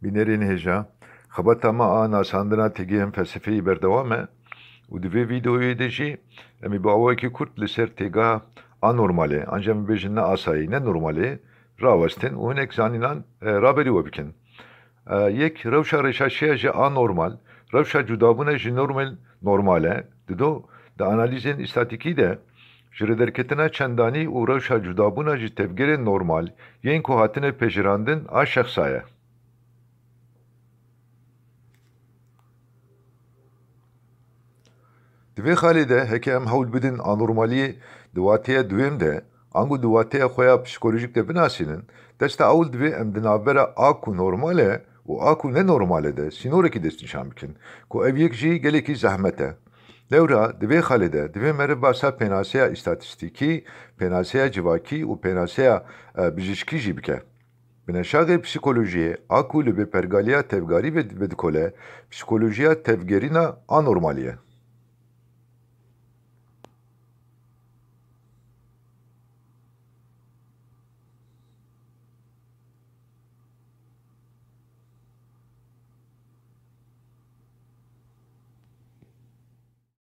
بینەرین هێژە خەبەتەمە ناساندنا تێگەیان فەلسفەی بەردەوامە و divê vîdeoyê de jî em ê bawekî Kurd li ser têga anormalê anca em bêjin ne asayî ne normalê rawestin û hinek zanînan raberî we bikin. Yek rewşa reşaşeya ji anormal, rewşa cudabûna ji normal e dido di analîzên îstatîkî de ji rêderketina çendanî û rewşa cudabûna ji tevgerên normal yên ku hatine pejirandin a şexsa ye. Divê xalê de heke em hewl bidin anormaliyê di wateya duêm de angu di wateya xwe ya psikolojîk de binasînin, desta ewl divê em di navbera a ku normal e û a ku nenormal e de sînorekî destnîşan bikin ku ev yek jî gelekî zehmet e. Lewra divê xalê de divê meriv basa pênaseya îstatîstîkî, pênaseya civakî û pênaseya bijîşkî jî bike. Bi neşaxê psikolojiyê a ku li bêpergaliya tevgarî ve dikole psikolojiya tevgerîna anormalî ye.